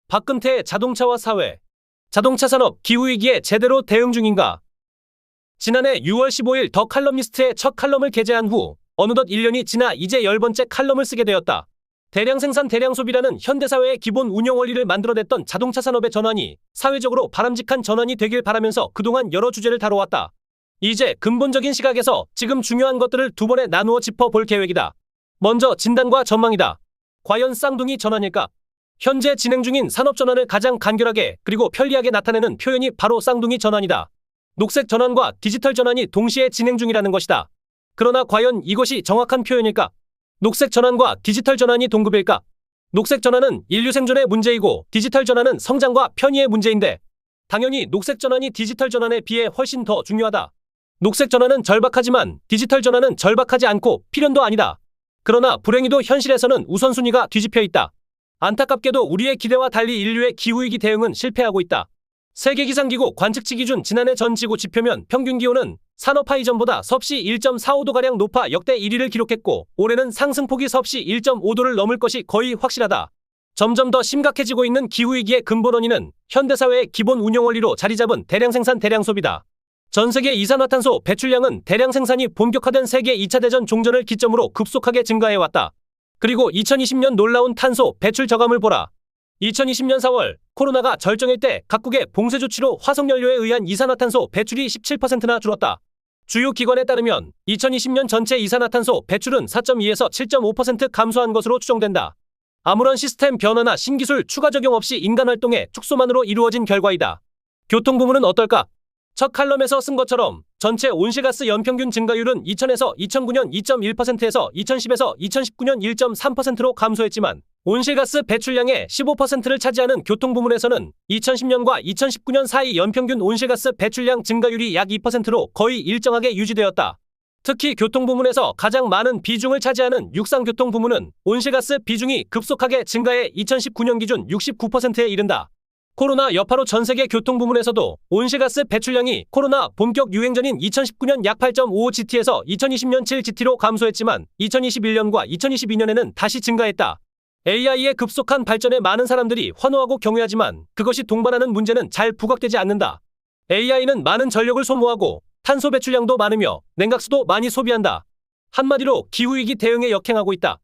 박근태의 자동차와 사회, 자동차 산업 기후위기에 제대로 대응 중인가? 지난해 6월 15일 더 칼럼니스트의 첫 칼럼을 게재한 후 어느덧 1년이 지나 이제 10번째 칼럼을 쓰게 되었다. 대량 생산 대량 소비라는 현대사회의 기본 운영 원리를 만들어냈던 자동차 산업의 전환이 사회적으로 바람직한 전환이 되길 바라면서 그동안 여러 주제를 다뤄왔다. 이제 근본적인 시각에서 지금 중요한 것들을 두 번에 나누어 짚어볼 계획이다. 먼저 진단과 전망이다. 과연 쌍둥이 전환일까? 현재 진행 중인 산업 전환을 가장 간결하게 그리고 편리하게 나타내는 표현이 바로 쌍둥이 전환이다. 녹색 전환과 디지털 전환이 동시에 진행 중이라는 것이다. 그러나 과연 이것이 정확한 표현일까? 녹색 전환과 디지털 전환이 동급일까? 녹색 전환은 인류 생존의 문제이고 디지털 전환은 성장과 편의의 문제인데 당연히 녹색 전환이 디지털 전환에 비해 훨씬 더 중요하다. 녹색 전환은 절박하지만 디지털 전환은 절박하지 않고 필연도 아니다. 그러나 불행히도 현실에서는 우선순위가 뒤집혀 있다. 안타깝게도 우리의 기대와 달리 인류의 기후위기 대응은 실패하고 있다. 세계기상기구 관측치 기준 지난해 전 지구 지표면 평균기온은 산업화 이전보다 섭씨 1.45도가량 높아 역대 1위를 기록했고 올해는 상승폭이 섭씨 1.5도를 넘을 것이 거의 확실하다. 점점 더 심각해지고 있는 기후위기의 근본 원인은 현대사회의 기본 운영 원리로 자리잡은 대량 생산 대량 소비다. 전 세계 이산화탄소 배출량은 대량 생산이 본격화된 세계 2차 대전 종전을 기점으로 급속하게 증가해왔다. 그리고 2020년 놀라운 탄소 배출 저감을 보라. 2020년 4월 코로나가 절정일 때 각국의 봉쇄 조치로 화석연료에 의한 이산화탄소 배출이 17%나 줄었다. 주요 기관에 따르면 2020년 전체 이산화탄소 배출은 4.2에서 7.5% 감소한 것으로 추정된다. 아무런 시스템 변화나 신기술 추가 적용 없이 인간 활동의 축소만으로 이루어진 결과이다. 교통 부문은 어떨까? 첫 칼럼에서 쓴 것처럼 전체 온실가스 연평균 증가율은 2000에서 2009년 2.1%에서 2010에서 2019년 1.3%로 감소했지만 온실가스 배출량의 15%를 차지하는 교통 부문에서는 2010년과 2019년 사이 연평균 온실가스 배출량 증가율이 약 2%로 거의 일정하게 유지되었다. 특히 교통 부문에서 가장 많은 비중을 차지하는 육상교통 부문은 온실가스 비중이 급속하게 증가해 2019년 기준 69%에 이른다. 코로나 여파로 전세계 교통 부문에서도 온실가스 배출량이 코로나 본격 유행 전인 2019년 약 8.55GT에서 2020년 7GT로 감소했지만 2021년과 2022년에는 다시 증가했다. AI의 급속한 발전에 많은 사람들이 환호하고 경외하지만 그것이 동반하는 문제는 잘 부각되지 않는다. AI는 많은 전력을 소모하고 탄소 배출량도 많으며 냉각수도 많이 소비한다. 한마디로 기후위기 대응에 역행하고 있다.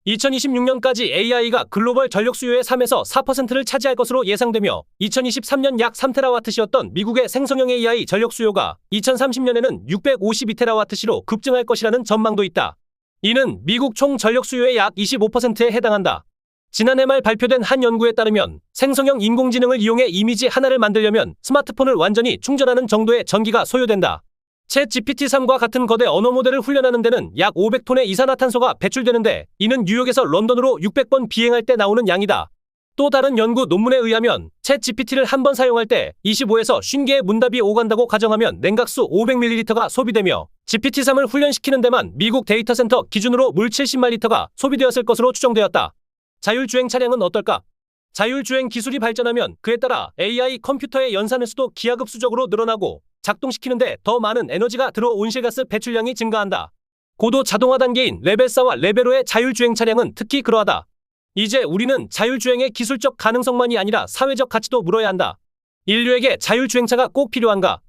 2026년까지 AI가 글로벌 전력 수요의 3에서 4%를 차지할 것으로 예상되며 2023년 약 3TWh였던 미국의 생성형 AI 전력 수요가 2030년에는 652TWh로 급증할 것이라는 전망도 있다. 이는 미국 총 전력 수요의 약 25%에 해당한다. 지난해 말 발표된 한 연구에 따르면 생성형 인공지능을 이용해 이미지 하나를 만들려면 스마트폰을 완전히 충전하는 정도의 전기가 소요된다. 챗 GPT-3과 같은 거대 언어 모델을 훈련하는 데는 약 500톤의 이산화탄소가 배출되는데 이는 뉴욕에서 런던으로 600번 비행할 때 나오는 양이다. 또 다른 연구 논문에 의하면 챗 GPT를 한 번 사용할 때 25에서 50개의 문답이 오간다고 가정하면 냉각수 500ml가 소비되며 GPT-3을 훈련시키는 데만 미국 데이터 센터 기준으로 물 70만 리터가 소비되었을 것으로 추정되었다. 자율주행 차량은 어떨까? 자율주행 기술이 발전하면 그에 따라 AI 컴퓨터의 연산 횟수도 기하급수적으로 늘어나고 작동시키는데 더 많은 에너지가 들어 온실가스 배출량이 증가한다. 고도 자동화 단계인 레벨 4와 레벨 5의 자율주행 차량은 특히 그러하다. 이제 우리는 자율주행의 기술적 가능성만이 아니라 사회적 가치도 물어야 한다. 인류에게 자율주행차가 꼭 필요한가?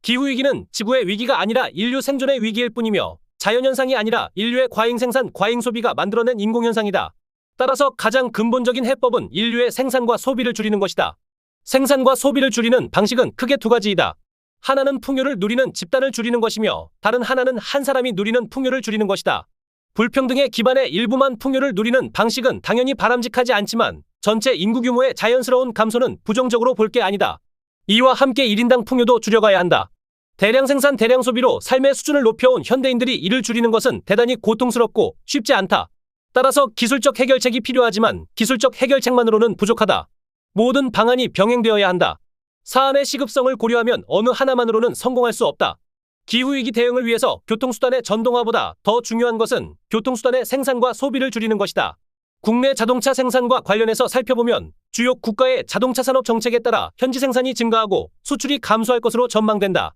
기후위기는 지구의 위기가 아니라 인류 생존의 위기일 뿐이며 자연현상이 아니라 인류의 과잉생산, 과잉소비가 만들어낸 인공현상이다. 따라서 가장 근본적인 해법은 인류의 생산과 소비를 줄이는 것이다. 생산과 소비를 줄이는 방식은 크게 두 가지이다. 하나는 풍요를 누리는 집단을 줄이는 것이며 다른 하나는 한 사람이 누리는 풍요를 줄이는 것이다. 불평등의 기반에 일부만 풍요를 누리는 방식은 당연히 바람직하지 않지만 전체 인구 규모의 자연스러운 감소는 부정적으로 볼 게 아니다. 이와 함께 1인당 풍요도 줄여가야 한다. 대량 생산 대량 소비로 삶의 수준을 높여온 현대인들이 이를 줄이는 것은 대단히 고통스럽고 쉽지 않다. 따라서 기술적 해결책이 필요하지만 기술적 해결책만으로는 부족하다. 모든 방안이 병행되어야 한다. 사안의 시급성을 고려하면 어느 하나만으로는 성공할 수 없다. 기후위기 대응을 위해서 교통수단의 전동화보다 더 중요한 것은 교통수단의 생산과 소비를 줄이는 것이다. 국내 자동차 생산과 관련해서 살펴보면 주요 국가의 자동차 산업 정책에 따라 현지 생산이 증가하고 수출이 감소할 것으로 전망된다.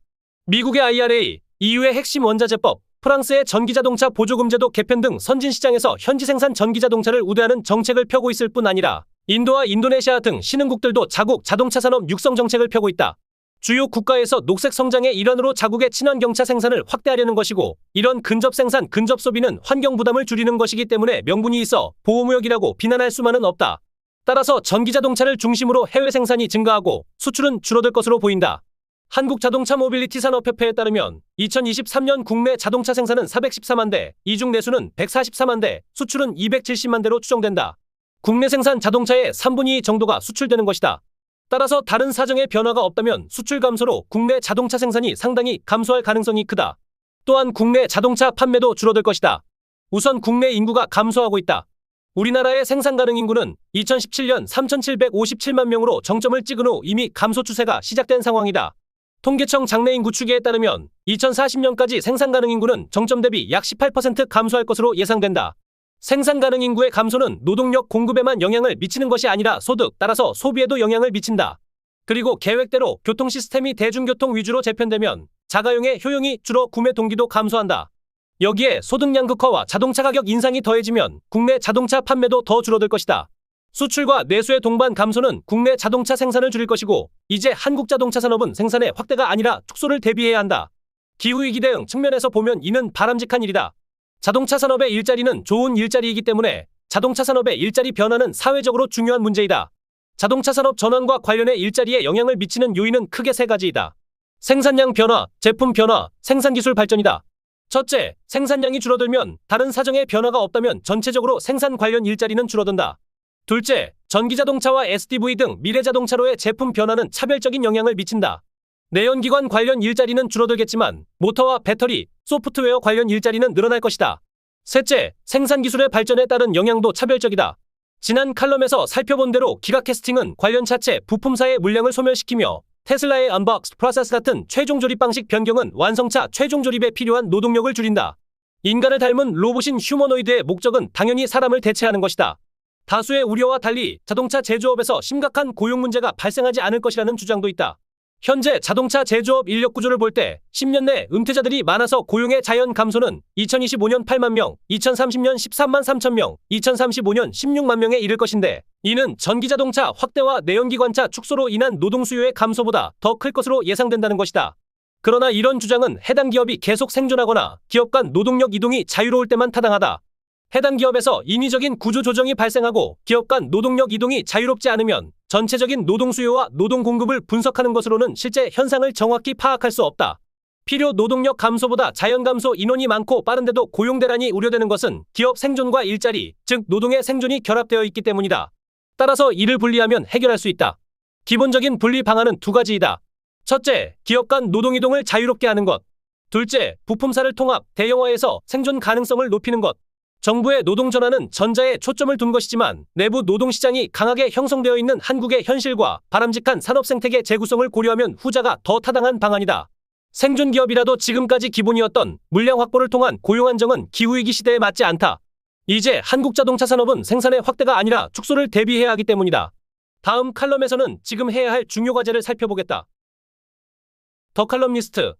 미국의 IRA, EU의 핵심 원자재법, 프랑스의 전기자동차 보조금제도 개편 등 선진시장에서 현지 생산 전기자동차를 우대하는 정책을 펴고 있을 뿐 아니라 인도와 인도네시아 등 신흥국들도 자국 자동차 산업 육성 정책을 펴고 있다. 주요 국가에서 녹색 성장의 일환으로 자국의 친환경차 생산을 확대하려는 것이고, 이런 근접 생산, 근접 소비는 환경 부담을 줄이는 것이기 때문에 명분이 있어 보호무역이라고 비난할 수만은 없다. 따라서 전기자동차를 중심으로 해외 생산이 증가하고 수출은 줄어들 것으로 보인다. 한국자동차 모빌리티 산업협회에 따르면 2023년 국내 자동차 생산은 414만 대, 이 중 내수는 144만 대, 수출은 270만 대로 추정된다. 국내 생산 자동차의 3분의 2 정도가 수출되는 것이다. 따라서 다른 사정의 변화가 없다면 수출 감소로 국내 자동차 생산이 상당히 감소할 가능성이 크다. 또한 국내 자동차 판매도 줄어들 것이다. 우선 국내 인구가 감소하고 있다. 우리나라의 생산 가능 인구는 2017년 3,757만 명으로 정점을 찍은 후 이미 감소 추세가 시작된 상황이다. 통계청 장래인구 추계에 따르면 2040년까지 생산 가능 인구는 정점 대비 약 18% 감소할 것으로 예상된다. 생산 가능 인구의 감소는 노동력 공급에만 영향을 미치는 것이 아니라 소득, 따라서 소비에도 영향을 미친다. 그리고 계획대로 교통 시스템이 대중교통 위주로 재편되면 자가용의 효용이 줄어 구매 동기도 감소한다. 여기에 소득 양극화와 자동차 가격 인상이 더해지면 국내 자동차 판매도 더 줄어들 것이다. 수출과 내수의 동반 감소는 국내 자동차 생산을 줄일 것이고, 이제 한국 자동차 산업은 생산의 확대가 아니라 축소를 대비해야 한다. 기후위기 대응 측면에서 보면 이는 바람직한 일이다. 자동차 산업의 일자리는 좋은 일자리이기 때문에 자동차 산업의 일자리 변화는 사회적으로 중요한 문제이다. 자동차 산업 전환과 관련해 일자리에 영향을 미치는 요인은 크게 세 가지이다. 생산량 변화, 제품 변화, 생산기술 발전이다. 첫째, 생산량이 줄어들면 다른 사정의 변화가 없다면 전체적으로 생산 관련 일자리는 줄어든다. 둘째, 전기자동차와 SDV 등 미래자동차로의 제품 변화는 차별적인 영향을 미친다. 내연기관 관련 일자리는 줄어들겠지만 모터와 배터리, 소프트웨어 관련 일자리는 늘어날 것이다. 셋째, 생산기술의 발전에 따른 영향도 차별적이다. 지난 칼럼에서 살펴본 대로 기가캐스팅은 관련 차체, 부품사의 물량을 소멸시키며 테슬라의 언박스 프로세스 같은 최종 조립 방식 변경은 완성차 최종 조립에 필요한 노동력을 줄인다. 인간을 닮은 로봇인 휴머노이드의 목적은 당연히 사람을 대체하는 것이다. 다수의 우려와 달리 자동차 제조업에서 심각한 고용 문제가 발생하지 않을 것이라는 주장도 있다. 현재 자동차 제조업 인력 구조를 볼 때 10년 내 은퇴자들이 많아서 고용의 자연 감소는 2025년 8만 명, 2030년 13만 3천 명, 2035년 16만 명에 이를 것인데, 이는 전기자동차 확대와 내연기관차 축소로 인한 노동 수요의 감소보다 더 클 것으로 예상된다는 것이다. 그러나 이런 주장은 해당 기업이 계속 생존하거나 기업 간 노동력 이동이 자유로울 때만 타당하다. 해당 기업에서 인위적인 구조 조정이 발생하고 기업 간 노동력 이동이 자유롭지 않으면 전체적인 노동 수요와 노동 공급을 분석하는 것으로는 실제 현상을 정확히 파악할 수 없다. 필요 노동력 감소보다 자연 감소 인원이 많고 빠른데도 고용 대란이 우려되는 것은 기업 생존과 일자리, 즉 노동의 생존이 결합되어 있기 때문이다. 따라서 이를 분리하면 해결할 수 있다. 기본적인 분리 방안은 두 가지이다. 첫째, 기업 간 노동 이동을 자유롭게 하는 것. 둘째, 부품사를 통합, 대형화해서 생존 가능성을 높이는 것. 정부의 노동 전환은 전자에 초점을 둔 것이지만 내부 노동시장이 강하게 형성되어 있는 한국의 현실과 바람직한 산업생태계 재구성을 고려하면 후자가 더 타당한 방안이다. 생존기업이라도 지금까지 기본이었던 물량 확보를 통한 고용 안정은 기후위기 시대에 맞지 않다. 이제 한국 자동차 산업은 생산의 확대가 아니라 축소를 대비해야 하기 때문이다. 다음 칼럼에서는 지금 해야 할 중요 과제를 살펴보겠다. 더 칼럼니스트